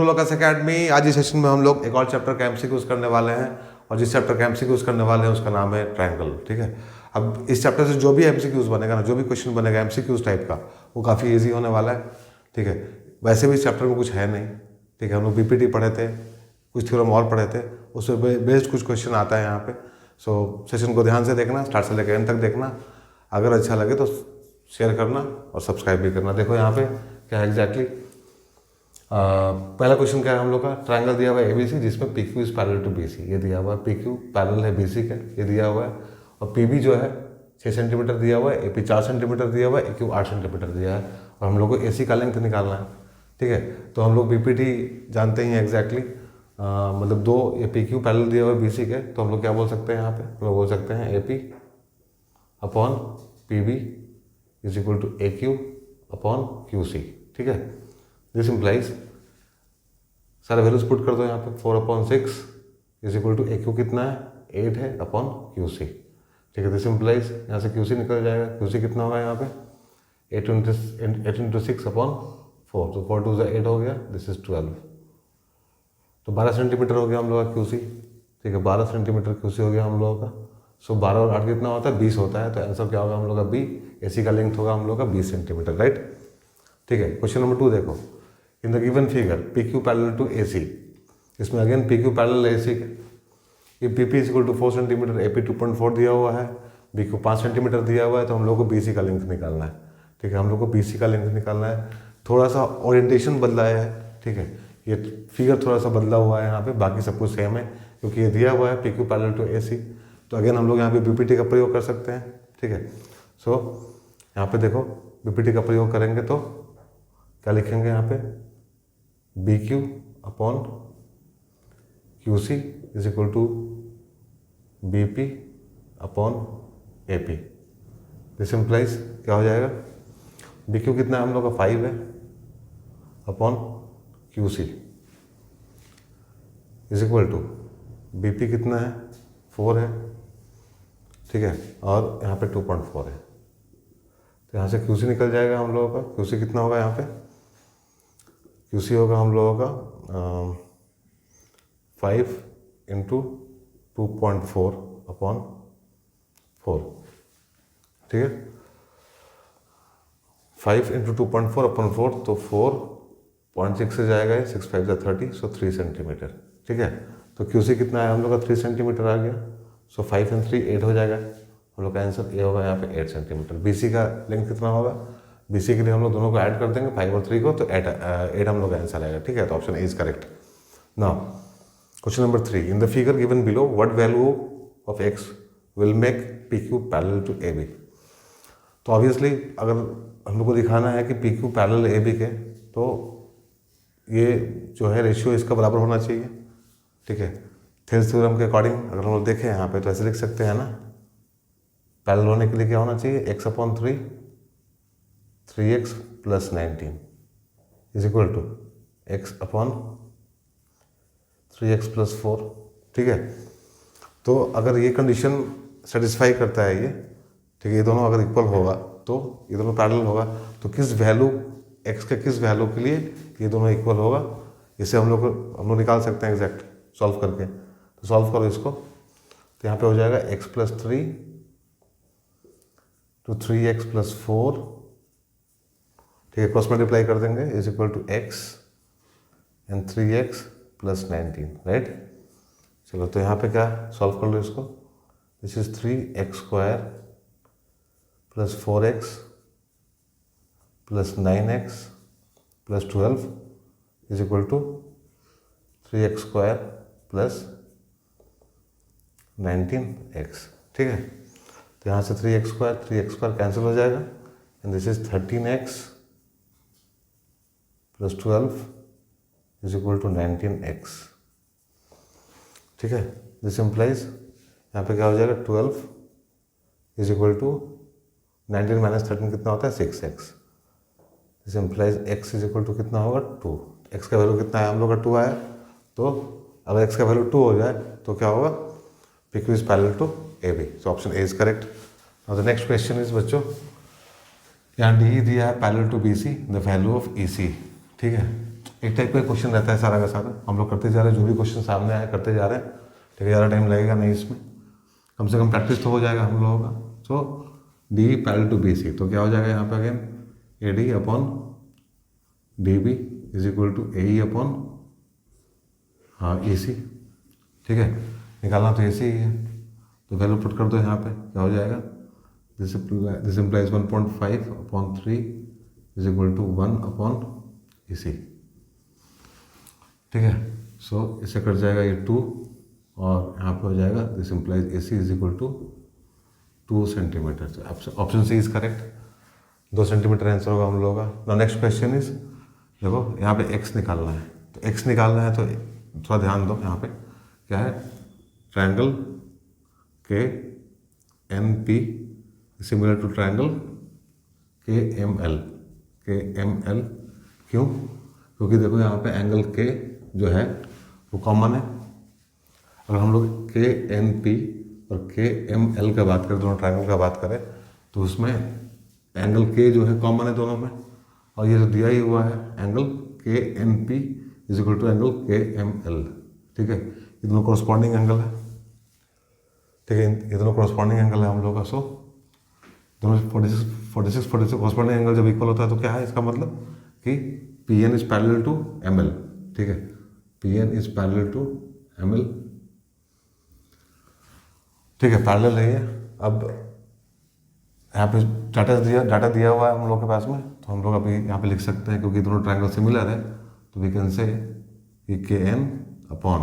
Locus academy. आज इस session में हम लोग एक और चैप्टर का एमसीक्यूज करने वाले हैं, और जिस चैप्टर का एमसीक्यूज करने वाले हैं उसका नाम है ट्रायंगल। ठीक है, अब इस चैप्टर से जो भी एमसीक्यूज बनेगा ना, जो भी क्वेश्चन बनेगा एमसीक्यूज टाइप का, वो काफ़ी ईजी होने वाला है। ठीक है, वैसे भी इस चैप्टर में कुछ है नहीं। ठीक है, हम लोग बीपीटी पढ़े थे, कुछ थ्योरम और पढ़े थे, उस पर बेस्ड कुछ क्वेश्चन आता है यहाँ पे। सो सेशन को ध्यान से देखना, स्टार्ट से लेकर एंड तक देखना। अगर अच्छा लगे तो शेयर करना और सब्सक्राइब भी करना। देखो यहाँ पे क्या है एग्जैक्टली। पहला क्वेश्चन क्या है हम लोग का, ट्रायंगल दिया हुआ है एबीसी जिसमें P Q is parallel to BC. ये दिया हुआ है पी क्यू पैरेलल है बीसी का, ये दिया हुआ है। और पीबी जो है 6 सेंटीमीटर दिया हुआ है, एपी 4 सेंटीमीटर दिया हुआ है, एक्यू 8 सेंटीमीटर दिया है, और हम लोग को एसी का लेंथ निकालना है। ठीक है, तो हम लोग बीपीटी जानते ही हैं एग्जैक्टली, मतलब दो ये पी क्यू पैरेलल दिया हुआ है बीसी के, तो हम लोग क्या बोल सकते हैं यहाँ पे, हम लोग बोल सकते हैं AP upon PB is equal to A Q upon Q C. ठीक है, दिस इम्प्लाइज, सारे वैल्यूज पुट कर दो यहाँ पे, 4/6 is equal to A Q कितना है, 8 है अपॉन क्यू सी। ठीक है, दिस इम्प्लाइज यहाँ से क्यू सी निकल जाएगा, क्यू सी कितना होगा यहाँ पे 8 इंटू 6 अपॉन 4, तो 4 2 8 हो गया, दिस इज 12। तो 12 सेंटीमीटर हो गया हम लोग का क्यू सी। ठीक है, 12 सेंटीमीटर क्यू सी हो गया हम लोगों का। सो 12 और 8 कितना होता है, 20 होता है। तो आंसर क्या होगा हम लोग का बी, एसी का लेंथ होगा हम लोग का 20 सेंटीमीटर, राइट। ठीक है, क्वेश्चन नंबर 2 देखो, in the given figure p Q parallel to A c, इसमें again p Q parallel a c, ये p p is equal to 4 centimetre, a p 2.4 दिया हुआ है, बी क्यू 5 सेंटीमीटर दिया हुआ है, तो हम लोग को बी सी का लेंथ निकालना है। ठीक है, हम लोग को बी सी का लेंथ निकालना है। थोड़ा सा ओरिएंटेशन बदला है। ठीक है, ये फिगर थोड़ा सा बदला हुआ है यहाँ पे, बाकी सब कुछ सेम है क्योंकि ये दिया हुआ है पी क्यू पैरेलल टू ए सी। तो अगेन हम लोग यहाँ पे बीपीटी का प्रयोग कर सकते हैं। ठीक है, सो यहाँ पे देखो बीपीटी का प्रयोग करेंगे तो क्या लिखेंगे यहाँ पे, B Q upon Q C is equal to B P upon A P. This implies क्या हो जाएगा, बी क्यू कितना है हम लोग का 5 है upon Q C is equal to B P कितना है 4 है। ठीक है, और यहाँ पे 2.4 है, तो यहाँ से क्यू सी निकल जाएगा हम लोगों का। क्यू सी कितना होगा यहाँ पे, क्यू सी होगा हम लोगों का 5 इंटू 2.4 अपॉन 4। ठीक है, 5 इंटू 2.4 अपॉन 4, तो 4.6 से जाएगा, 6 5 30, सो 3 सेंटीमीटर। ठीक है, तो क्यू सी कितना है हम लोग का 3 सेंटीमीटर आ गया। सो 5 और 3 8 हो जाएगा, हम लोग का आंसर ए होगा यहाँ पे 8 सेंटीमीटर। बीसी का लेंथ कितना होगा, बीसी के लिए हम लोग दोनों को ऐड कर देंगे 5 और 3 को, तो 8 हम लोग का आंसर आएगा। ठीक है, तो option A is correct. Now question number 3, in the figure given below what value of X will make P Q parallel to A B. तो ऑब्वियसली अगर हम लोग को दिखाना है कि P Q parallel A B के, तो ये जो है रेशियो इसका बराबर होना चाहिए। ठीक है, थेल्स थ्योरम के अकॉर्डिंग अगर हम लोग देखें यहाँ पे तो ऐसे लिख सकते हैं ना, पैरेलल होने के लिए क्या होना चाहिए, x upon 3, 3x plus 19 is equal to x upon 3x plus 4। ठीक है, तो अगर ये कंडीशन सेटिस्फाई करता है ये, ठीक है, ये दोनों अगर इक्वल होगा तो ये दोनों पैरेलल होगा, तो किस वैल्यू x के किस वैल्यू के लिए ये दोनों इक्वल होगा, इसे हम लोग निकाल सकते हैं एग्जैक्ट सॉल्व करके। तो सॉल्व करो इसको, तो यहाँ पे हो जाएगा x plus 3 to 3x plus 4। ठीक है, क्रॉस मल्टीप्लाई कर देंगे, is equal to x and 3x plus 19, right. चलो तो यहाँ पे क्या सॉल्व कर लो इसको, this is 3x square plus 4x plus 9x plus 12 is equal to 3x square plus 19x। ठीक है, तो यहाँ से 3x स्क्वायर कैंसिल हो जाएगा, and this is 13x plus 12 is equal to 19x। ठीक है, दिस इम्प्लाइज यहाँ पे क्या हो जाएगा, 12 इज इक्वल टू 19 माइनस 13 कितना होता है, 6x। This implies x is equal to कितना होगा, 2। x का वैल्यू कितना है हम लोग का 2 आया, तो अगर x का वैल्यू 2 हो जाए तो क्या होगा, p Q is parallel to A b. So option A is correct. The next question is बच्चों, यहाँ डी दिया है parallel to B c, the value of e c. ठीक है, एक टाइप का क्वेश्चन रहता है सारा का सारा, हम लोग करते जा रहे हैं, जो भी क्वेश्चन सामने आए करते जा रहे हैं, ठीक है, ज़्यादा टाइम लगेगा नहीं इसमें, कम से कम प्रैक्टिस तो हो जाएगा हम लोगों का। So D parallel to B C, तो क्या हो जाएगा यहाँ पे again A D upon D B is equal to A E upon हाँ ए सी, ठीक है, निकालना तो ए सी ही है, तो वैल्यू पुट कर दो यहाँ पे, क्या हो जाएगा, this implies 1.5 upon 3 is equal to 1 upon A C, ठीक है। सो इससे कट जाएगा ये 2 और यहाँ पे हो जाएगा this implies A C is equal to 2 centimetre. Option C is correct, 2 centimetre answer होगा हम लोगों का। नेक्स्ट क्वेश्चन इज, देखो यहाँ पे x निकालना है, तो x निकालना है तो थोड़ा ध्यान दो, यहाँ पे क्या है, triangle K N P similar to triangle K M L, क्यों, क्योंकि देखो यहाँ पे एंगल के जो है वो कॉमन है। अगर हम लोग के एन पी और के एम एल का बात करें, दोनों ट्रायंगल का बात करें, तो उसमें एंगल के जो है कॉमन है दोनों में, और ये जो दिया ही हुआ है angle K N P is equal to angle K M L, ठीक है, ये दोनों कॉरस्पॉन्डिंग एंगल है, ठीक है, ये दोनों कॉरस्पॉन्डिंग एंगल है हम लोग का। सो दोनों 46 कॉरस्पॉन्डिंग एंगल जब इक्वल होता है तो क्या है इसका मतलब कि P N is parallel to M L, ठीक है, P N is parallel to M L, ठीक है, पैरेलल है ये। अब यहाँ पे डाटा दिया हुआ है हम लोग के पास में, तो हम लोग अभी यहाँ पे लिख सकते हैं, क्योंकि दोनों ट्रायंगल सिमिलर है, तो we can say K N upon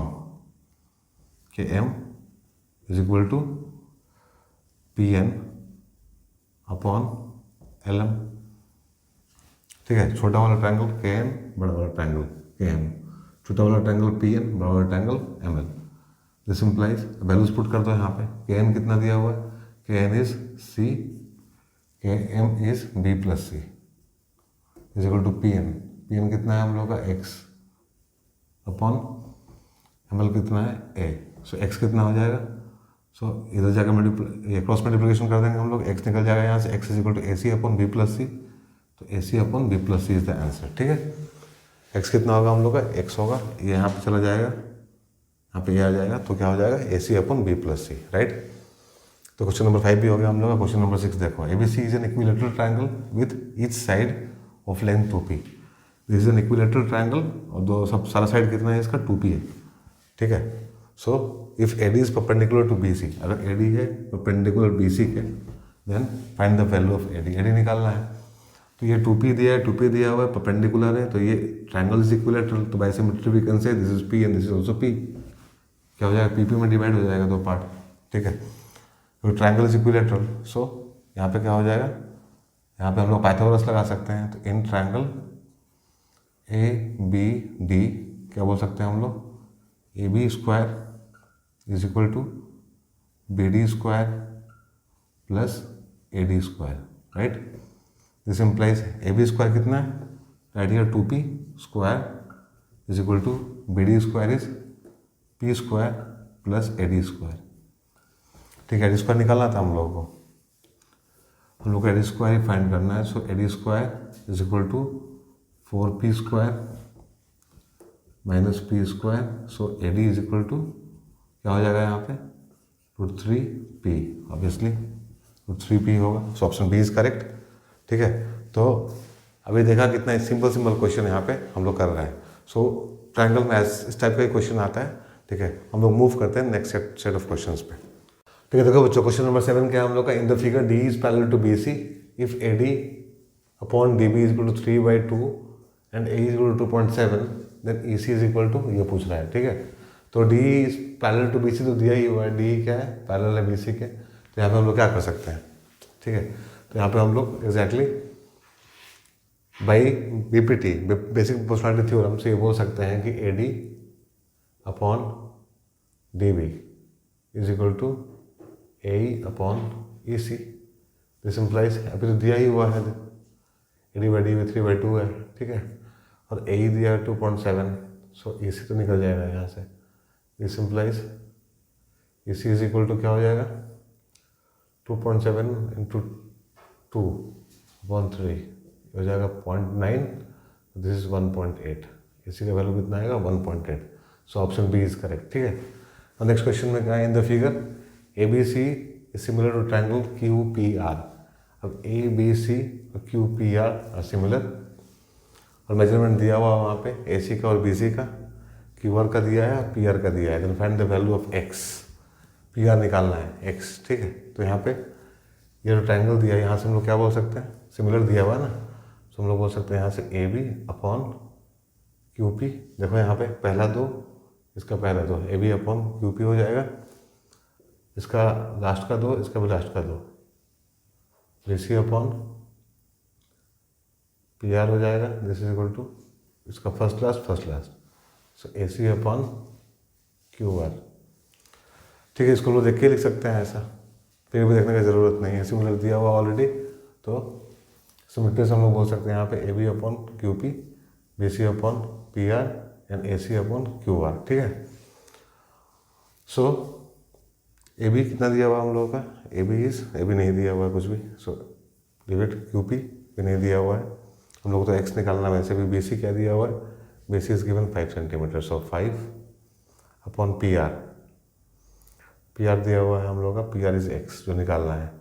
K M is equal to P N upon L M, ठीक है, छोटा वाला ट्रायंगल के एन, बड़ा वाला ट्रायंगल के एम, छोटा वाला ट्रायंगल पी एन, बड़ा वाला triangle M L. This implies, values put कर दो यहाँ पे, के एन कितना दिया हुआ है, के N is C, K M is B plus C is equal to P N कितना है हम लोग का एक्स अपॉन एम एल कितना है ए, सो एक्स कितना हो जाएगा, सो इधर जाकर ये क्रॉस मल्टीप्लिकेशन कर देंगे हम लोग, एक्स निकल जाएगा यहाँ से, x is equal to A C upon B plus C, तो A C upon B plus C is the answer, ठीक है। एक्स कितना होगा हम लोग का, एक्स होगा, ये यहाँ पे चला जाएगा, यहाँ पे ये आ जाएगा, तो क्या हो जाएगा ए सी अपॉन बी प्लस सी, राइट। तो क्वेश्चन नंबर 5 भी हो गया हम लोग का। क्वेश्चन नंबर 6 देखो, ABC is an equilateral triangle with each side of length 2p, this is an equilateral triangle, और दो सब सारा साइड कितना है इसका 2p है, ठीक है। So if AD is perpendicular to BC, अगर AD है परपेंडिकुलर BC के, then find the value of AD निकालना है। तो ये 2p दिया है, 2p दिया हुआ है, परपेंडिकुलर है, तो ये ट्रायंगल इज इक्विलेटरल, तो by symmetry we can say this is P and this is also P, क्या हो जाएगा, PP में डिवाइड हो जाएगा दो पार्ट, ठीक है। तो ट्रायंगल इज इक्विलेटरल, सो यहाँ पे क्या हो जाएगा, यहाँ पे हम लोग पाइथागोरस लगा सकते हैं, तो इन ट्रायंगल ABD क्या बोल सकते हैं हम लोग, AB square is equal to BD square plus AD square, right. This implies AB square कितना है, right here 2p square is equal to BD square is P square plus AD square, ठीक है। AD स्क्वायर निकालना था हम लोगों को, हम लोग को AD स्क्वायर ही फाइंड करना है, so AD square is equal to 4p square minus p square, so AD is equal to क्या हो जाएगा यहाँ पे √3p, ऑब्वियसली √3p होगा, so option B is correct, ठीक है। तो अभी देखा कितना सिंपल क्वेश्चन यहाँ पे हम लोग कर रहे हैं। सो ट्रायंगल में इस टाइप का क्वेश्चन आता है, ठीक है। हम लोग मूव करते हैं नेक्स्ट सेट ऑफ क्वेश्चंस पे, ठीक है। देखो बच्चों, क्वेश्चन नंबर 7 क्या है हम लोग का, in the figure D is parallel to BC if AD upon DB is equal to 3/2 and A is equal to 2.7, then EC is equal to, ये पूछ रहा है, ठीक है। तो D is parallel to BC तो दिया ही हुआ है, D क्या है, पैरेलल है BC के, तो यहाँ पे हम लोग क्या कर सकते हैं, ठीक है। तो यहाँ पे हम लोग exactly by BPT basic proportionality theorem से ये बोल सकते हैं कि AD upon DB is equal to AE upon EC, this implies, अभी तो दिया ही हुआ है AD/DB 3/2 है, ठीक है, और AE दिया है 2.7, सो EC तो निकल जाएगा यहाँ से, this implies EC is equal to क्या हो जाएगा 2.7 इंटू 2/3 हो जाएगा 0.9, दिस इज 1.8, AC का वैल्यू कितना आएगा 1.8। So option B is correct, ठीक है। और नेक्स्ट क्वेश्चन में क्या है, in the figure ABC is similar to triangle QPR। अब ABC और QPR आर सिमिलर, और मेजरमेंट दिया हुआ वहाँ पे AC का और BC का, QR का दिया है और PR का दिया है। Then find the value of X, PR निकालना है X, ठीक है। तो यहाँ पे ये जो ट्रायंगल दिया है, यहाँ से हम लोग क्या बोल सकते हैं, सिमिलर दिया हुआ है ना, तो हम लोग बोल सकते हैं यहाँ से AB अपॉन QP। देखो यहाँ पे पहला 2, इसका पहला 2, AB अपॉन QP हो जाएगा, इसका लास्ट का 2, इसका भी लास्ट का 2, BC अपॉन PR हो जाएगा। दिस इज इक्वल टू इसका फर्स्ट लास्ट, सो AC अपॉन QR, ठीक है। इसको लोग देख के लिख सकते हैं ऐसा, फिर भी देखने की ज़रूरत नहीं है, सिमिलर दिया हुआ ऑलरेडी। तो सिमिलर से हम लोग बोल सकते हैं यहाँ पे AB upon QP, BC upon PR and AC upon QR, ठीक है। सो AB कितना दिया हुआ हम लोगों का, AB नहीं दिया हुआ है कुछ भी, सो डिविड QP भी नहीं दिया हुआ है हम लोग, तो X निकालना। वैसे भी BC क्या दिया हुआ है, BC is given 5 centimetre, so 5 upon PR दिया हुआ है हम लोग का, PR इज X जो निकालना है।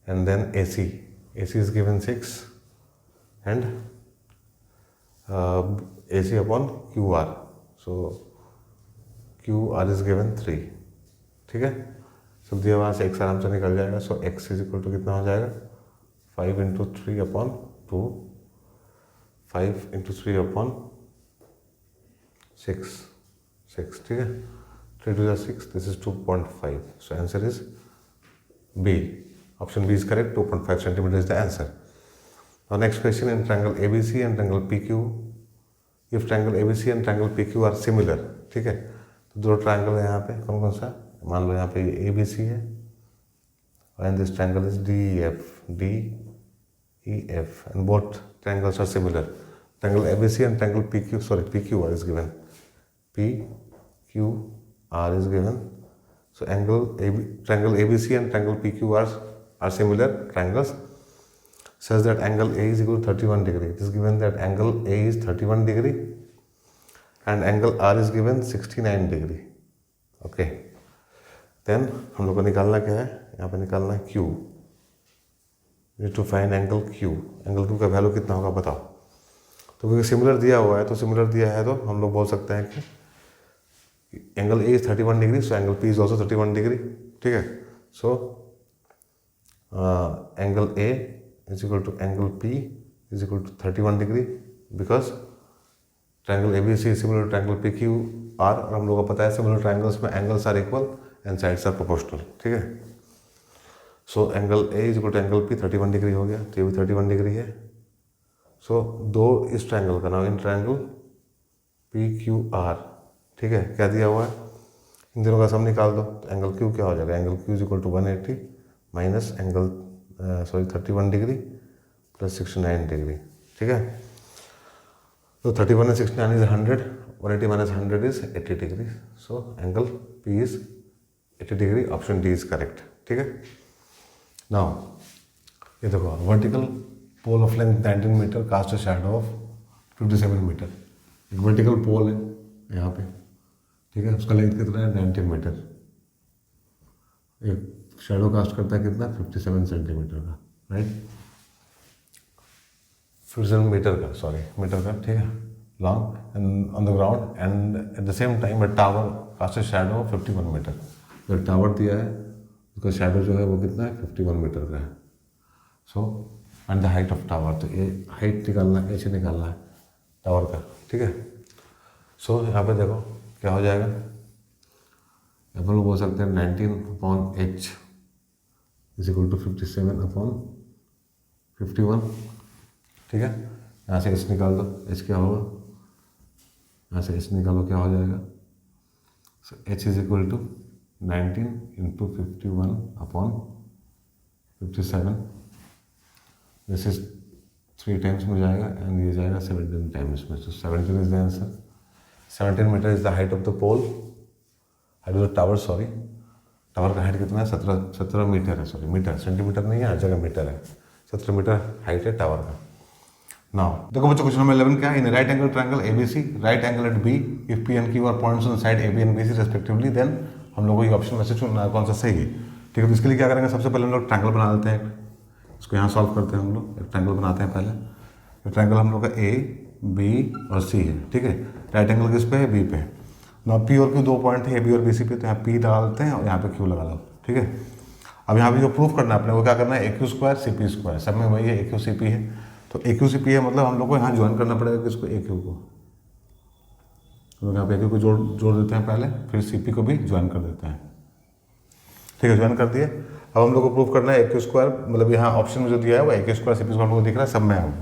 And then AC is given 6 and AC upon QR, so QR is given 3, ठीक है। सब दिया वहाँ से X आराम से निकल जाएगा, सो X इज इक्वल टू कितना हो जाएगा, 5 इंटू 3 अपॉन 2, 5 इंटू 3 अपॉन 6, ठीक है। 3 to the 6, this is 2.5. So answer is B. Option B is correct. 2.5 centimeter is the answer. Now next question, in triangle ABC and triangle PQ, if triangle ABC and triangle PQ are similar, ठीक है। तो दो triangle है यहाँ पे, कौन कौन सा, मान लो यहाँ पे ABC है and this triangle is DEF and both triangles are similar. Triangle ABC and triangle PQR is given. PQR is given. So triangle ABC and triangle PQR are similar triangles such that angle A is equal to 31 degree. It is given that angle A is 31 degree and angle R is given 69 degree. Okay. Then हम लोग को निकालना क्या है, यहाँ पे निकालना है Q. We need to find angle Q. Angle Q का वैल्यू कितना होगा बताओ। तो क्योंकि सिमिलर दिया हुआ है, तो हम लोग बोल सकते हैं कि angle A is 31 degree, so angle P is also 31 degree, ठीक है। So angle A is equal to angle P is equal to 31 degree because triangle ABC is similar to triangle PQR, और हम लोगों को पता है सिमिलर ट्रायंगल्स में angles are equal and sides are proportional, ठीक है। So angle A is equal to angle P 31 degree हो गया, तो ये भी 31 डिग्री है। सो दो इस ट्रायंगल का नाम, इन ट्रायंगल PQR, ठीक है, क्या दिया हुआ है, इन दोनों का सम निकाल दो, तो एंगल Q क्या हो जाएगा, angle Q is equal to 180 minus 31 degree plus 69 degree, ठीक है। तो 31 and 69 is 100, 180 minus 100 is 80 degree, so angle P is 80 degree, option D is correct, ठीक है। नाउ ये देखो, vertical pole of length 19 metre cast a shadow of 57 metre. एक vertical pole है यहाँ पे, ठीक है, उसका लेंथ कितना है 19 मीटर, एक शैडो कास्ट करता है कितना 57 सेंटीमीटर का, राइट, 57 मीटर का, ठीक है, long and on the ground, and at the same time a tower cast a shadow of 51 metre. जो टावर दिया है उसका शैडो जो है वो कितना है 51 मीटर का है। So and the height of tower, तो ये हाइट निकालना है, ऐसे निकालना है टावर का, ठीक है। सो यहाँ पे देखो क्या हो जाएगा, यहाँ पर बोल सकते हैं 19/h इज इक्वल टू 57/51, ठीक है। यहाँ से h निकाल दो, h क्या होगा, यहाँ से h निकालो क्या हो जाएगा, so h is equal to 19 into 51/57, this is 3 times में जाएगा एंड ये जाएगा 17 टाइम्स में, तो 17 is the answer. 17 metre is the height of the pole, height of the tower, sorry, tower का हाइट कितना है 17 मीटर है, सॉरी मीटर, सेंटीमीटर नहीं है, हर जगह मीटर है, 17 मीटर हाइट है टावर का। नाउ देखो बच्चों क्वेश्चन नंबर 11 क्या है, in right angle triangle ABC right angle at B if P and Q are points on side A B and B C respectively then हम लोगों को ये ऑप्शन में से चुनना है कौन सा सही है। ठीक है, तो इसके लिए क्या करेंगे, सबसे पहले हम लोग ट्रायंगल बना लेते हैं, इसको यहाँ सॉल्व करते हैं हम लोग, एक ट्रायंगल बनाते हैं पहले। तो ट्रायंगल हम लोग का ए बी और सी है। ठीक है, राइट एंगल किस पे है, बी पे है। ना पी और क्यू दो पॉइंट है ए बी और बी सी पे, तो यहाँ पी डालते हैं और यहाँ पे क्यू लगा लो। ठीक है, अब यहाँ पे जो प्रूफ करना है अपने वो क्या करना है, A Q square C P square, सब में वही है, ए क्यू सी पी है। तो ए क्यू सी पी है मतलब हम लोग को यहाँ ज्वाइन करना पड़ेगा किसको, ए क्यू को। तो यहाँ पे ए क्यू को जोड़ देते हैं पहले, फिर सी पी को भी ज्वाइन कर देते हैं। ठीक है, ज्वाइन कर दिए। अब हम लोग को प्रूफ करना है ए क्यू स्क्वायर, मतलब यहाँ ऑप्शन में जो दिया है वो A Q square C P square हम लोग को दिख रहा है, सब में है वो।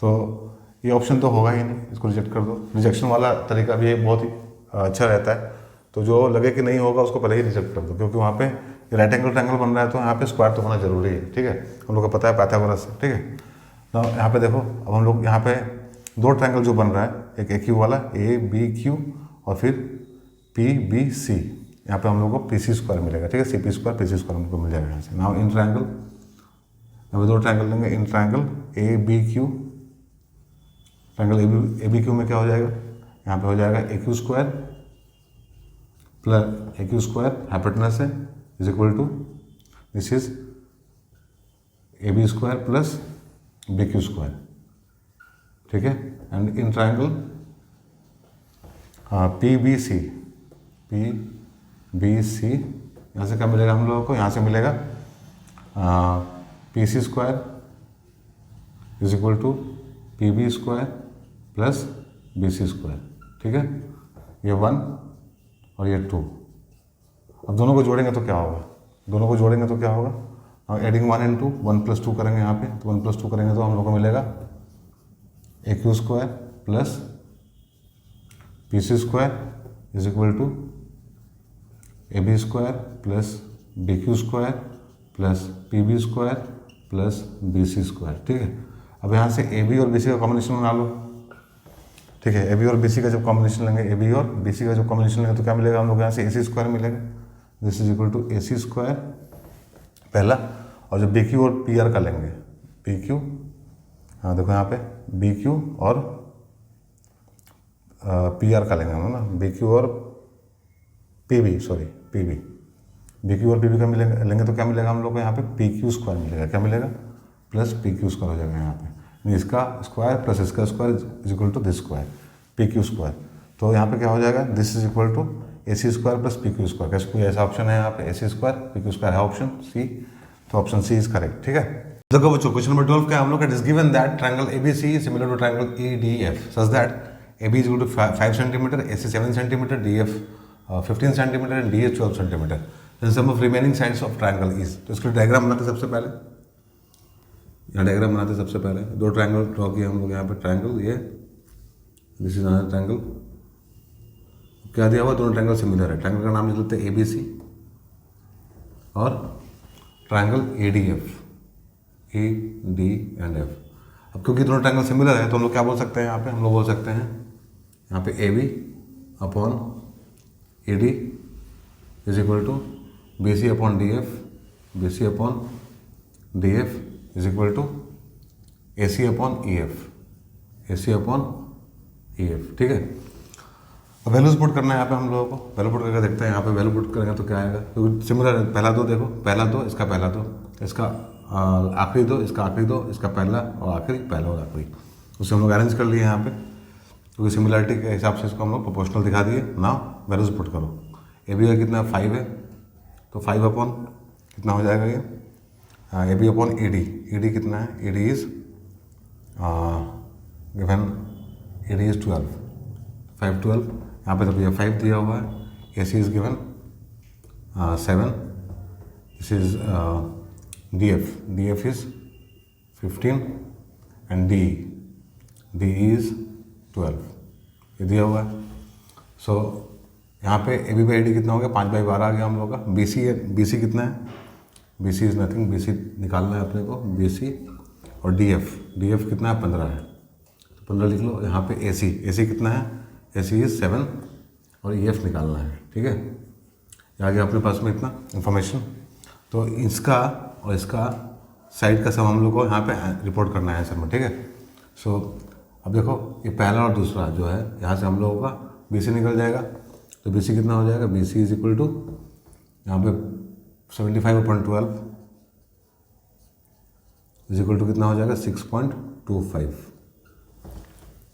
तो ये ऑप्शन तो होगा ही नहीं, इसको रिजेक्ट कर दो। रिजेक्शन वाला तरीका भी बहुत ही अच्छा रहता है, तो जो लगे कि नहीं होगा उसको पहले ही रिजेक्ट कर दो, क्योंकि वहाँ पे राइट एंगल ट्रायंगल बन रहा है तो यहाँ पे स्क्वायर तो होना जरूरी है। ठीक है, हम लोग को पता है पाइथागोरस से। ठीक है, तो यहाँ पे देखो, अब हम लोग यहाँ पे दो ट्रायंगल जो बन रहा है, एक ए क्यू वाला ए बी क्यू और फिर पी बी सी, यहाँ पे हम लोग को पी सी स्क्वायर मिलेगा। ठीक है, C P square P C square हमको मिल जाएगा यहाँ से। नाउ इन ट्रायंगल, यहाँ पे दो ट्रायंगल लेंगे, in triangle A B Q, triangle A B Q में क्या हो जाएगा, यहाँ पे हो जाएगा A Q square plus A Q square hypotenuse है is equal to this is A B square plus B Q square. ठीक है, and in triangle P B C, P B C, यहाँ से क्या मिलेगा हम लोगों को, यहाँ से मिलेगा P C square is equal to P B square plus B C square. ठीक है, ये 1 और ये 2। अब दोनों को जोड़ेंगे तो क्या होगा, दोनों को जोड़ेंगे तो क्या होगा, एडिंग 1 and 2, 1 + 2 करेंगे यहाँ पे, तो 1 + 2 करेंगे तो हम लोग को मिलेगा A Q square plus P C square is equal to A B square plus B Q square plus P B square plus B C square. ठीक है, अब यहाँ से ए बी और बी सी का कॉम्बिनेशन बना लो। ठीक है, ए बी और बी सी का जब कॉम्बिनेशन लेंगे, ए बी और बी सी का जब कॉम्बिनेशन लेंगे तो क्या मिलेगा हम लोग यहाँ से ए सी स्क्वायर मिलेगा, this is equal to A C square पहला, और जब बी क्यू और पी आर का लेंगे, पी क्यू, हाँ देखो यहाँ पे बी क्यू और पी आर का लेंगे हम ना, बी क्यू और P B, sorry P B, B Q और पी बी का मिलेगा लेंगे तो क्या मिलेगा हम लोग को यहाँ पे पी क्यू स्क्वायर मिलेगा, क्या मिलेगा, प्लस पी क्यू स्क्वायर हो जाएगा यहाँ पे, इसका स्क्वायर प्लस इसका square is equal to this square P Q square. तो यहाँ पे क्या हो जाएगा, this is equal to A C square plus P Q square. कैसे कोई ऐसा ऑप्शन है यहाँ पे, A C square P Q square है ऑप्शन सी, तो ऑप्शन सी इज करेक्ट। ठीक है, देखो बच्चों क्वेश्चन नंबर 12 का हम लोग का, it is given that triangle ABC similar to triangle EDF such that AB is equal to 5 centimeter, AC 7 centimeter, DF 15 centimeter and DH 12 centimeter. The sum of remaining sides of triangle is. तो इसके लिए diagram बनाते सबसे पहले, यहाँ diagram बनाते सबसे पहले, दो ट्रायंगल ड्रॉ किए हम लोग यहाँ पे, ट्रायंगल ये, दिस इज अनदर ट्रायंगल, क्या दिया हुआ, दोनों ट्रायंगल सिमिलर है, ट्रायंगल का नाम लिख लेते हैं ABC और triangle ADF, AD and F। अब क्योंकि दोनों ट्रायंगल सिमिलर है तो हम लोग क्या बोल सकते हैं यहाँ पे, हम लोग बोल सकते हैं यहाँ पे AB upon AD is equal to BC upon DF, BC upon DF is equal to AC upon EF, AC upon EF। ठीक है, अब वैल्यूज पुट करना है यहाँ पे हम लोगों को, वैल्यू पुट करके देखते हैं यहाँ पे, वैल्यू पुट करेंगे तो क्या आएगा, क्योंकि सिमिलर है, पहला दो देखो, पहला दो, इसका पहला दो, इसका आखिरी दो, इसका आखिरी दो, इसका पहला और आखिरी, पहला और आखिरी, उसे हम लोग अरेंज कर लिए यहाँ पे, क्योंकि सिमिलरिटी के हिसाब से इसको हम लोग प्रोपोर्शनल दिखा दिए। ना वैल्यूज पुट करो, ए बी का कितना 5 है, तो 5 अपॉन कितना हो जाएगा ये, A B upon A D कितना है, A D is given, A D is 12, 5 12, यहाँ पे तो भैया 5 दिया हुआ है, A C is given 7, this is D F is 15 and D is 12, ये दिया हुआ है। सो यहाँ पे ए बी बाई डी कितना हो गया, 5/12 आ गया हम लोग का। बी सी है, बी सी कितना है, B C is nothing, B C निकालना है अपने को, बी सी, और डी एफ कितना है, 15 है, तो 15 लिख लो। यहाँ पे ए सी कितना है, ए सी इज 7 और ई एफ निकालना है। ठीक है, आ गया अपने पास में इतना इन्फॉर्मेशन। तो इसका और इसका साइड का सब हम लोग को यहाँ पे रिपोर्ट करना है आंसर में। ठीक है, सो अब देखो ये पहला और दूसरा जो है, यहाँ से हम लोगों का बी सी निकल जाएगा, तो बी सी कितना हो जाएगा, B C is equal to यहाँ पे 75/12 इज इक्वल टू कितना हो जाएगा 6.25,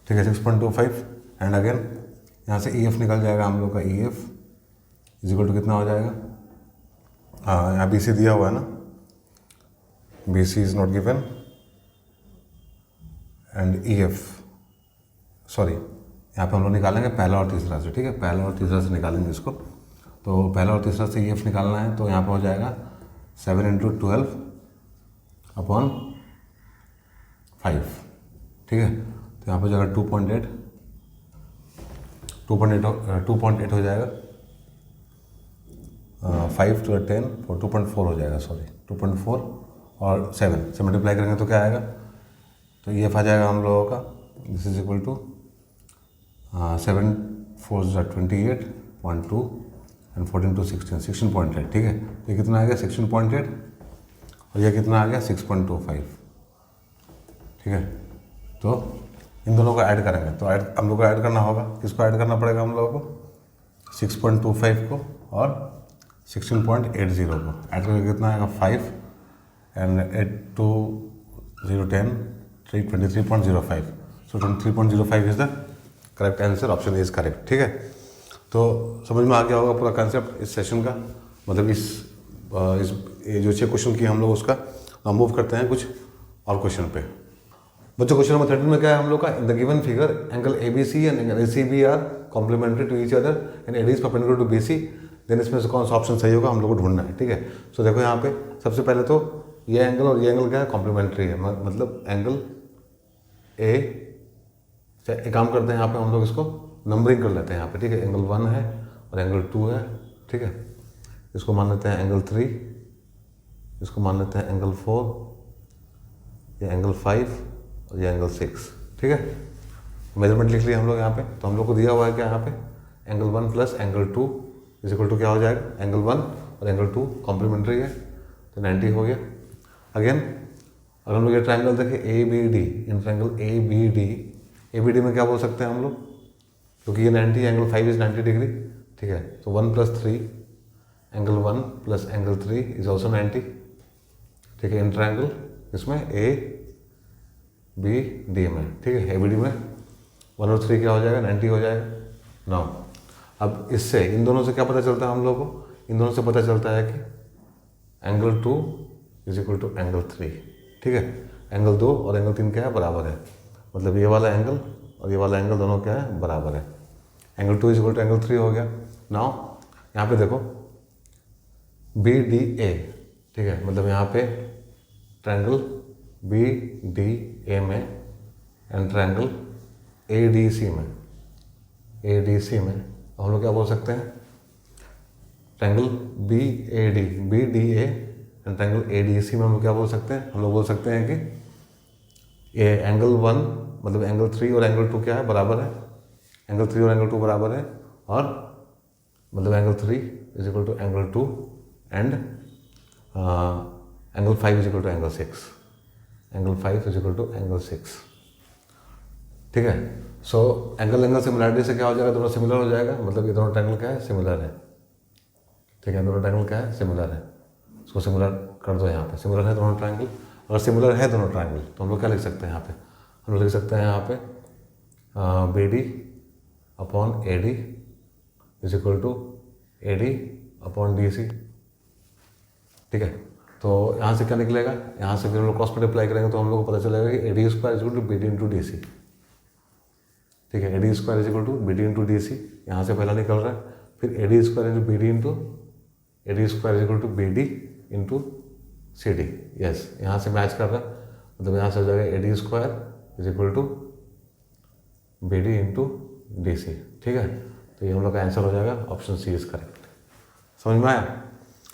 ठीक है 6.25। एंड अगेन यहाँ से ई एफ निकल जाएगा हम लोग का, E F is equal to कितना हो जाएगा, हाँ यहाँ बी सी दिया हुआ है ना, B C is not given and E F, sorry यहाँ पे हम लोग निकालेंगे पहला और तीसरा से, ठीक है पहला और तीसरा से निकालेंगे इसको। तो पहला और तीसरा से ई एफ निकालना है, तो यहाँ पे हो जाएगा 7×12/5, ठीक है। तो यहाँ पे हो जाएगा 2.8 हो जाएगा, 5 to 10 और 2.4 हो जाएगा, सॉरी 2.4 और 7 से मल्टीप्लाई करेंगे तो क्या आएगा, तो ई एफ आ जाएगा हम लोगों का, दिस इज इक्वल टू 7 4 28.2 एंड 14 to 16.8, ठीक है। ये कितना आ गया 16.8 और ये कितना आ गया 6.25, ठीक है। तो इन दोनों को ऐड करेंगे, तो ऐड हम लोग को ऐड करना होगा, किसको ऐड करना पड़ेगा हम लोगों को, 6.25 को और 16.80 को ऐड करके कितना आएगा 5 and 8 to 0 10 23.05, so 23.05 is the correct answer, option is correct, ठीक है। तो समझ में आ गया होगा पूरा कंसेप्ट इस सेशन का, मतलब इस ये जो 6 क्वेश्चन की हम लोग उसका हम मूव करते हैं कुछ और क्वेश्चन पे। बच्चों क्वेश्चन नंबर 13 में क्या है हम लोग का, in the given figure angle A B C and angle A C B are complementary to each other and AD is perpendicular to B C, then इसमें से कौन सा ऑप्शन सही होगा हम लोग को ढूंढना है, ठीक है। सो देखो यहाँ पे सबसे पहले तो ये एंगल और ये एंगल क्या है, कॉम्प्लीमेंट्री है, मतलब एंगल ए, एक काम करते हैं यहाँ पे हम लोग इसको नंबरिंग कर लेते हैं यहाँ पे, ठीक है। एंगल 1 है और एंगल 2 है, ठीक है। इसको मान लेते हैं एंगल 3, इसको मान लेते हैं एंगल 4, ये एंगल 5 और ये एंगल 6, ठीक है। मेजरमेंट लिख लिया हम लोग यहाँ पे, तो हम लोग को दिया हुआ है क्या यहाँ पे, एंगल 1 प्लस एंगल 2 इज इक्वल टू क्या हो जाएगा, एंगल 1 और एंगल 2 कॉम्प्लीमेंट्री है तो 90 हो गया। अगेन अगर हम लोग ये ट्राइंगल देखें ए बी डी, इन ट्राइंगल ए बी डी में क्या बोल सकते हैं हम लोग, क्योंकि ये 90 एंगल 5 इज 90 डिग्री, ठीक है। तो 1 + 3 एंगल 1 प्लस एंगल 3 इज ऑल्सो 90, ठीक है। इन ट्राइंगल इसमें ए बी डी में, ठीक है, ए बी डी में 1 और 3 क्या हो जाएगा 90 हो जाएगा। नाउ अब इससे इन दोनों से क्या पता चलता है हम लोग को, इन दोनों से पता चलता है कि angle 2 is equal to angle 3, ठीक है। एंगल 2 और एंगल 3 क्या है, बराबर है, मतलब ये वाला एंगल और ये वाला एंगल दोनों क्या है, बराबर है। Angle 2 is equal to angle 3 हो गया। नाउ यहाँ पे देखो बी डी ए, ठीक है, मतलब यहाँ पे ट्रायंगल बी डी ए में and triangle A D C में हम लोग क्या बोल सकते हैं, triangle B D A and triangle A D C में हम लोग क्या बोल सकते हैं, हम लोग बोल सकते हैं कि ये एंगल 1 मतलब एंगल 3 और एंगल 2 क्या है, बराबर है। एंगल 3 और एंगल 2 बराबर है, और मतलब angle 3 is equal to angle 2 and angle 5 is equal to angle 6, angle 5 is equal to angle 6, ठीक है। सो एंगल सिमिलरिटी से क्या हो जाएगा, दोनों सिमिलर हो जाएगा, मतलब ये दोनों ट्रायंगल क्या है, सिमिलर है, ठीक है। दोनों ट्रायंगल क्या है, सिमिलर है, इसको सिमिलर कर दो यहाँ पे, सिमिलर है दोनों ट्रायंगल। अगर सिमिलर है दोनों ट्रायंगल तो हम लोग क्या लिख सकते हैं यहाँ पे, हम लोग लिख सकते हैं यहाँ पे B D upon A D is equal to A D upon D C, ठीक है। तो यहाँ से क्या निकलेगा, यहाँ से फिर हम लोग क्रॉस मल्टीप्लाई करेंगे तो हम लोग को पता चलेगा कि A D square is equal to B D into D C, ठीक है। A D square is equal to B D into D C, यहाँ से पहला निकल रहा है, फिर A D square into B D into A D square is equal to B D into C D, yes, यहाँ से मैच कर रहा है, मतलब यहाँ से हो जाएगा A D square is equal to B D into D C, ठीक है। तो ये हम लोग का आंसर हो जाएगा, ऑप्शन सी इज करेक्ट। समझ में आया?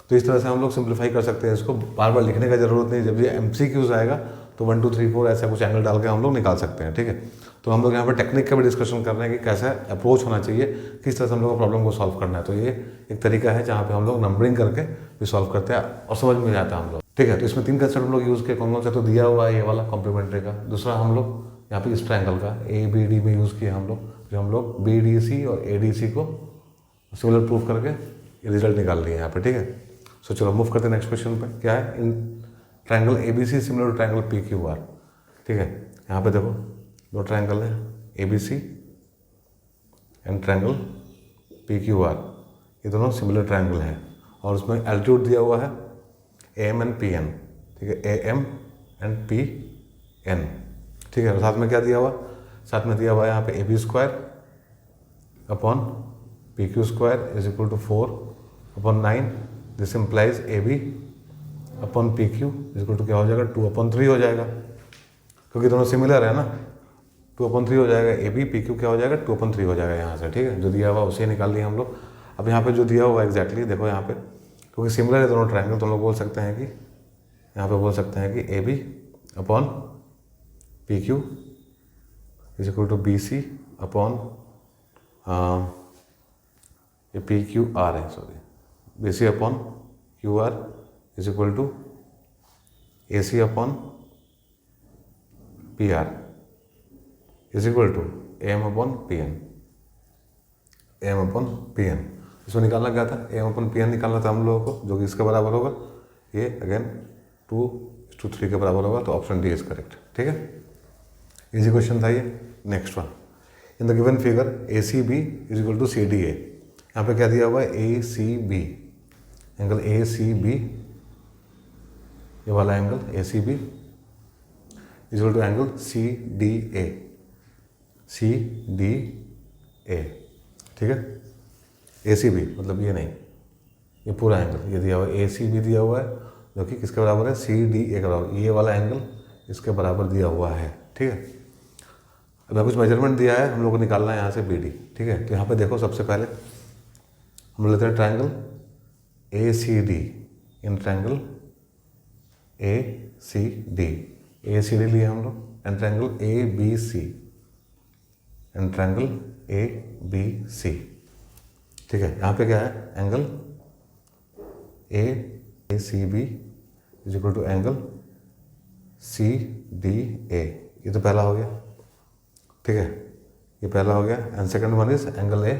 तो इस तरह से हम लोग सिंप्लीफाई कर सकते हैं इसको, बार बार लिखने का जरूरत नहीं। जब ये MCQs आएगा तो 1 2 3 4 ऐसा कुछ एंगल डाल के हम लोग निकाल सकते हैं, ठीक है। तो हम लोग यहाँ पर टेक्निक का भी डिस्कशन कर रहे हैं कि कैसा अप्रोच होना चाहिए, किस तरह से हम लोग को प्रॉब्लम को सॉल्व करना है। तो ये एक तरीका है जहाँ पे हम लोग नंबरिंग करके भी सॉल्व करते हैं और समझ में आता है हम लोग, ठीक है। तो इसमें 3 कंसेप्ट हम लोग यूज़ किए, कौन कौन सा, तो दिया हुआ है ये वाला कॉम्प्लीमेंट्री का, दूसरा हम लोग यहाँ पे इस ट्रायंगल का ABD में यूज़ किया हम लोग, जो हम लोग BDC और ADC को सिमिलर प्रूव करके ये रिजल्ट निकाल लिए यहाँ पे, ठीक है। सो चलो मूव करते हैं नेक्स्ट क्वेश्चन पे। क्या है, in triangle ABC similar to triangle PQR, ठीक है। यहाँ पे देखो दो ट्रायंगल है ABC एंड ट्रायंगल PQR, ये दोनों सिमिलर ट्रायंगल है और उसमें एल्टीट्यूड दिया हुआ है AM एंड PN, ठीक है, AM एंड PN, ठीक है। और साथ में क्या दिया हुआ, साथ में दिया हुआ है यहाँ पे AB square upon PQ square is equal to 4/9। This implies AB upon PQ is equal to क्या हो जाएगा, 2/3 हो जाएगा, क्योंकि दोनों सिमिलर है ना, 2/3 हो जाएगा। AB PQ क्या हो जाएगा, 2/3 हो जाएगा यहाँ से, ठीक है। जो दिया हुआ उसे निकाल लिया हम लोग। अब यहाँ पे जो दिया हुआ एग्जैक्टली देखो यहाँ पे, क्योंकि सिमिलर है दोनों ट्रायंगल, तो हम लोग बोल सकते हैं कि यहाँ पे बोल सकते हैं कि AB upon PQ is equal to BC upon ये PQR है, sorry, BC upon QR is equal to AC upon PR is equal to AM upon PN, AM upon PN। इसको निकालना क्या था, AM अपॉन PN निकालना था हम लोगों को, जो कि इसके बराबर होगा, ये अगेन 2:3 के बराबर होगा, तो ऑप्शन डी इज करेक्ट, ठीक है। इजी क्वेश्चन था ये। Next one, in the given figure ACB is equal to CDA। यहाँ पे क्या दिया हुआ है, ACB, एंगल ACB, ये वाला angle ACB is equal to angle CDA, CDA, ठीक है। ACB मतलब ये नहीं, ये पूरा एंगल ये दिया हुआ है, ACB दिया हुआ है, जो कि किसके बराबर है, CDA के बराबर, ये वाला एंगल इसके बराबर दिया हुआ है, ठीक है। अब कुछ मेजरमेंट दिया है, हम लोग को निकालना है यहाँ से BD, ठीक है। तो यहाँ पे देखो सबसे पहले हम लेते हैं triangle ACD, in triangle ACD लिए हम लोग, and triangle ABC, and triangle ABC, ठीक है। यहाँ पे क्या है, angle ACB is equal to angle CDA, ये तो पहला हो गया, ठीक है, ये पहला हो गया। And second one is angle A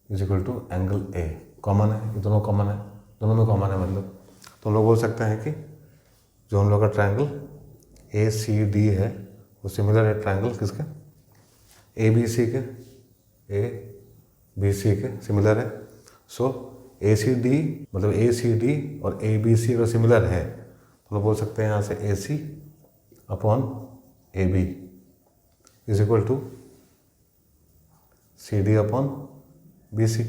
is equal to angle A, common है, ये दोनों कॉमन है, दोनों में कॉमन है मतलब, तो हम लोग बोल सकते हैं कि जो हम लोग का ट्रायंगल ACD है वो सिमिलर है ट्रायंगल किसके, ABC के सिमिलर है। सो ACD मतलब ACD और ABC अगर सिमिलर है तो हम बोल सकते हैं यहाँ से AC upon AB is equal to CD upon BC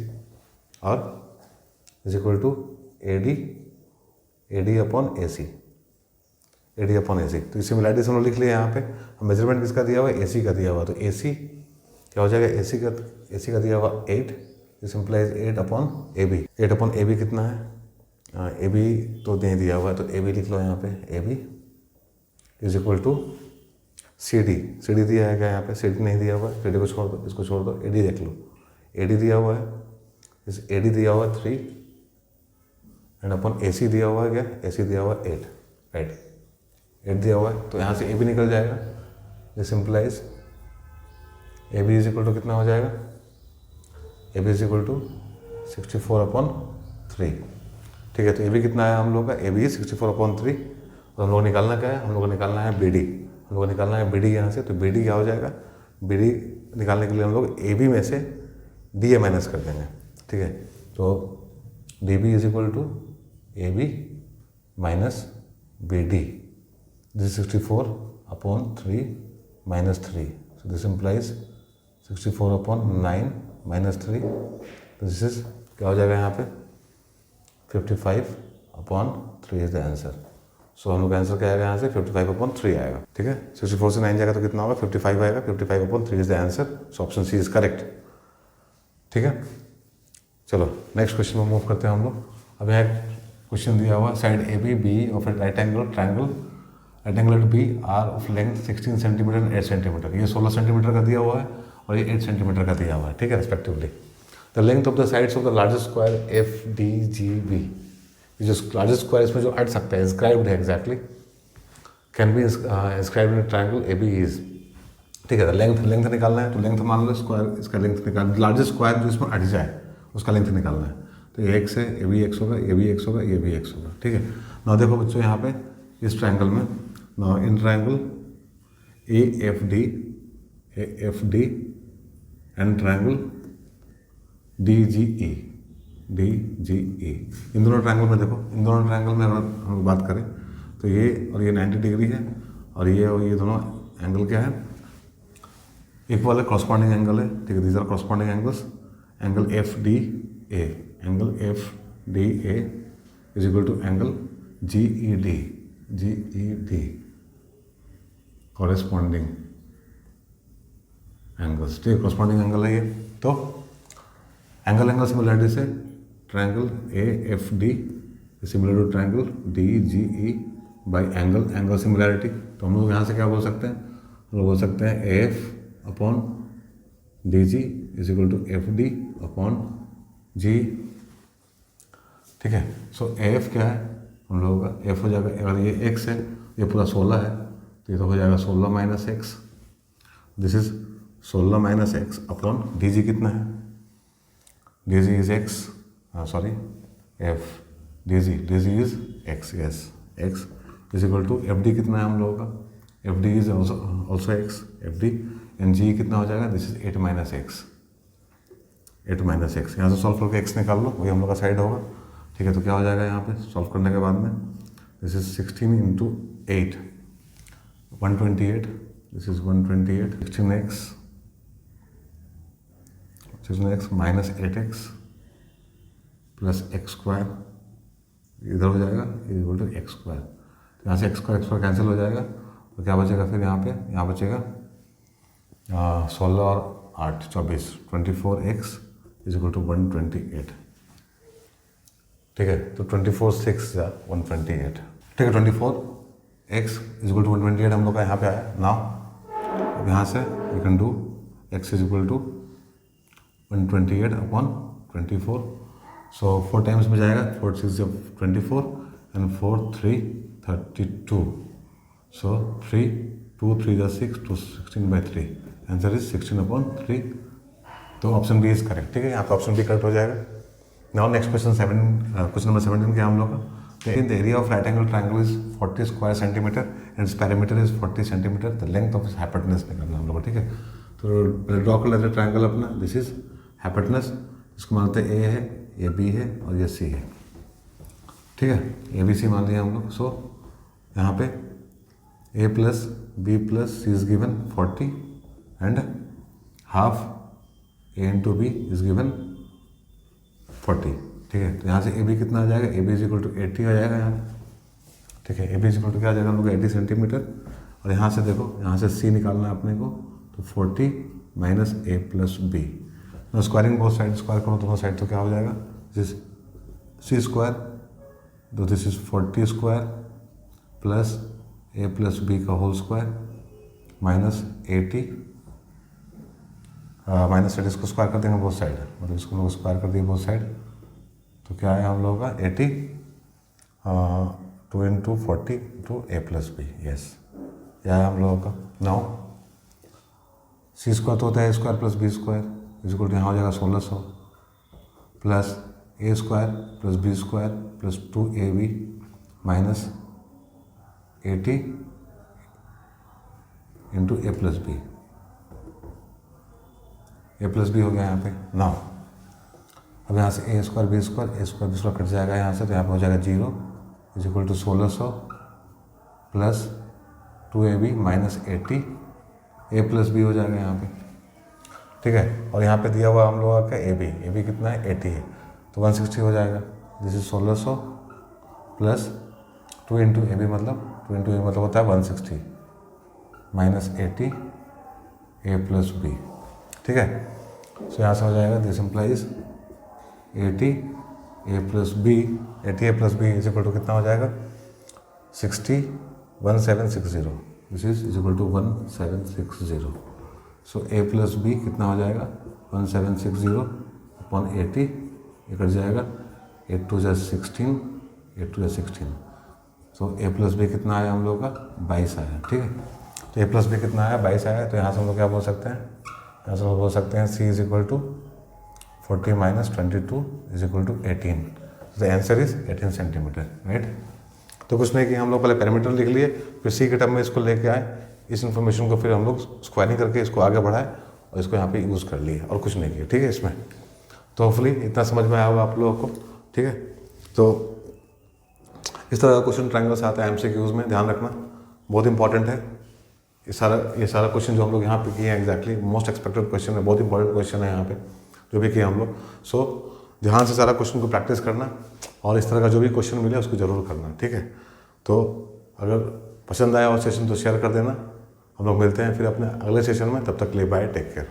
और is equal to AD upon AC, AD upon AC। तो इस सिमिलरिटीज हम लोग लिख लिए यहाँ पे। हम मेजरमेंट किसका दिया हुआ है, AC का दिया हुआ, तो AC क्या हो जाएगा, AC का दिया हुआ 8, this implies 8 upon AB। 8 upon AB कितना है, AB तो नहीं दिया हुआ है, तो AB लिख लो यहाँ पे, AB is equal to CD दिया है क्या यहाँ पे, CD नहीं दिया हुआ है, CD को छोड़ दो, इसको छोड़ दो, AD देख लो, AD दिया हुआ है, इस AD दिया हुआ है 3 एंड अपन AC दिया हुआ है क्या, AC दिया हुआ है 8, राइट, 8 दिया हुआ है, तो यहाँ से AB निकल जाएगा, this implies AB is equal to कितना हो जाएगा, AB इज इक्वल टू 64/3, ठीक है। तो AB कितना है हम लोग का, AB 64/3, और हम लोग निकालना क्या है, हम लोग को निकालना है BD, हम लोग को निकालना है BD यहाँ से। तो BD क्या हो जाएगा, BD निकालने के लिए हम लोग AB में से DA माइनस कर देंगे, ठीक है। तो DB is equal to AB minus BD, this 64/3 minus 3, so this implies 64/9 minus 3, तो दिस इज क्या हो जाएगा यहाँ पे 55/3 इज द आंसर। सो हम लोग आंसर क्या आएगा यहाँ से 55/3 आएगा, ठीक है। 64 से 9 जाएगा तो कितना होगा 55 आएगा, 55/3 is the answer. So option C is correct, ठीक है। चलो नेक्स्ट क्वेश्चन में मूव करते हैं हम लोग। अब यहाँ क्वेश्चन दिया हुआ side ABB of a right angle triangle B are of length 16 centimeter and 8 centimeter, ये 16 सेंटीमीटर का दिया हुआ है और ये 8 सेंटीमीटर का दिया हुआ है, ठीक है, respectively. The length of the sides of the largest square FDGB, जो लार्जेस्ट स्क्वायर इसमें जो अट सकता है इंस्क्राइब्ड है exactly, can be inscribed in triangle AB is, ठीक है, लेंथ निकालना है तो लेंथ मान लो स्क्वायर, इसका लेंथ निकाल, लार्जेस्ट स्क्वायर जो इसमें अट जाए उसका लेंथ निकालना है। तो ये एक्स है, ये भी एक्स होगा, ये भी एक्स होगा, ये भी एक्स होगा, ठीक है। ना देखो बच्चों यहाँ पे इस ट्रायंगल में, ना in triangle A F D and triangle D G E, इन दोनों ट्रायंगल में देखो, इन दोनों ट्रायंगल में अगर हम बात करें तो ये और ये 90 डिग्री है, और ये दोनों एंगल क्या है, इक्वल है, कॉरस्पॉन्डिंग एंगल है, ठीक है। These are corresponding angles. Angle F D A is equal to angle G E D corresponding angles, ठीक है, कॉरस्पॉन्डिंग एंगल है ये। तो एंगल सिमिलरिटी से triangle A F D similar to triangle D G E by angle similarity. तो हम लोग यहाँ से क्या बोल सकते हैं, हम लोग बोल सकते हैं A F upon D G is equal to F D upon G, ठीक है। सो ए एफ क्या है हम लोगों का, एफ हो जाएगा, अगर ये एक्स है, ये पूरा 16 है, तो ये तो हो जाएगा 16 minus x, this is 16 minus x upon D G कितना है, D G is x, sorry F D G is x, yes x is equal to F D कितना है हम लोगों का, F D is also x, F D and G कितना हो जाएगा, दिस इज 8 माइनस एक्स, यहाँ से सॉल्व करके एक्स निकाल लो, वही हम लोग का साइड होगा, ठीक है। तो क्या हो जाएगा यहाँ पे सॉल्व करने के बाद में, this is 16 into 8 128, this is 128, 16x minus 8x plus x square इधर हो जाएगा, इक्वल टू एक्स स्क्वायर। तो यहाँ से एक्स स्क्वायर कैंसिल हो जाएगा, तो क्या बचेगा फिर यहाँ बचेगा 16 और 8 24, 24x इज इक्वल टू 128, ठीक है। तो 24 6 या 128, ठीक है। 24x इज इक्वल टू 128 हम लोग का यहाँ पे आया। नाउ अब यहाँ से we can do x is equal to 128 upon 24, so 4 times में जाएगा, 4 6 24 एंड 4 3 32, सो 3 2 3 6 2 16/3, आंसर इज 16/3। तो ऑप्शन बी इज करेक्ट, ठीक है। यहाँ पे ऑप्शन बी करेक्ट हो जाएगा। नाउ नेक्स्ट क्वेश्चन नंबर 17 क्या हम लोग का, the area of right angle triangle is 40 square centimetre and it's parameter is 40 centimetre, the length of hypotenuse निकालना हम लोग को, ठीक है। तो ड्रॉ कर लेते हैं ट्रायंगल अपना, दिस इज हाइपोटेनस, इसको मानते हैं ए है, ये बी है और ये सी है, ठीक है। ए बी सी मान लिया हम लोग। सो यहाँ पे A plus B plus C is given 40 and half A into B is given 40, ठीक है। तो यहाँ से ए बी कितना आ जाएगा, A B is equal to 80 आ जाएगा यहाँ, ठीक है। A B is equal to क्या आ जाएगा हम लोग 80 सेंटीमीटर, और यहाँ से देखो, यहाँ से सी निकालना है अपने को, तो 40 minus A plus B, squaring both side, square करो दोनों साइड, तो क्या हो जाएगा, दिस सी स्क्वायर, तो this is 40 square plus A plus B का होल स्क्वायर माइनस 80 माइनस 80 इसको स्क्वायर कर देंगे बोथ साइड, मतलब इसको लोग स्क्वायर कर दिए बोथ साइड, तो क्या है हम लोगों का 80 2 into 40 into A plus B, yes यह है हम लोगों का। नाउ सी स्क्वायर तो होता है A square plus B square is equal to यहाँ हो जाएगा 1600 plus A square plus B square plus 2ab minus 80 into A plus B, A plus B हो गया यहाँ पे। नाउ अब यहाँ से A square B square cut जाएगा यहाँ से, तो यहाँ पे हो जाएगा 0 is equal to 1600 plus 2ab minus 80 A plus B हो जाएगा यहाँ पे, ठीक है। और यहाँ पे दिया हुआ हम लोगों का ए बी कितना है 80 है, तो 160 हो जाएगा, this is 1600 plus 2 into A B मतलब होता है 160 माइनस 80 ए प्लस बी, ठीक है। सो यहाँ से हो जाएगा this implies 80 A plus B, 80 A plus B is equal to कितना हो जाएगा 60 1760, this is equal to 1760। So A plus B कितना हो जाएगा 1760 अपॉन 80, ये कट जाएगा 8 2 जा 16, 8 2 जा 16। सो ए प्लस बी कितना आया हम लोग का 22 आया, ठीक है। तो ए प्लस बी कितना आया, 22 आया। तो यहाँ से हम लोग क्या बोल सकते हैं, यहाँ से हम लोग बोल सकते हैं C is equal to 40 minus 22 is equal to 18। The answer is 18 centimetre, right. तो कुछ नहीं कि हम लोग पहले पैरामीटर लिख लिए, फिर सी के टर्म में इसको लेके आए, इस इन्फॉर्मेशन को फिर हम लोग स्क्वायरिंग करके इसको आगे बढ़ाए और इसको यहाँ पे यूज़ कर लिए, और कुछ नहीं किया, ठीक है। इसमें तो होपफुली इतना समझ में आया होगा आप लोगों को, ठीक है। तो इस तरह का क्वेश्चन ट्रायंगल्स आता है एमसीक्यूज में, ध्यान रखना, बहुत इंपॉर्टेंट है। ये सारा क्वेश्चन जो हम लोग यहाँ पे किए हैं एग्जैक्टली मोस्ट एक्सपेक्टेड क्वेश्चन है, बहुत इंपॉर्टेंट क्वेश्चन है यहाँ पे जो भी किए हम लोग। सो ध्यान से सारा क्वेश्चन को प्रैक्टिस करना, और इस तरह का जो भी क्वेश्चन मिले उसको ज़रूर करना, ठीक है। तो अगर पसंद आया और सेशन तो शेयर कर देना। हम लोग मिलते हैं फिर अपने अगले सेशन में, तब तक के लिए बाय, टेक केयर।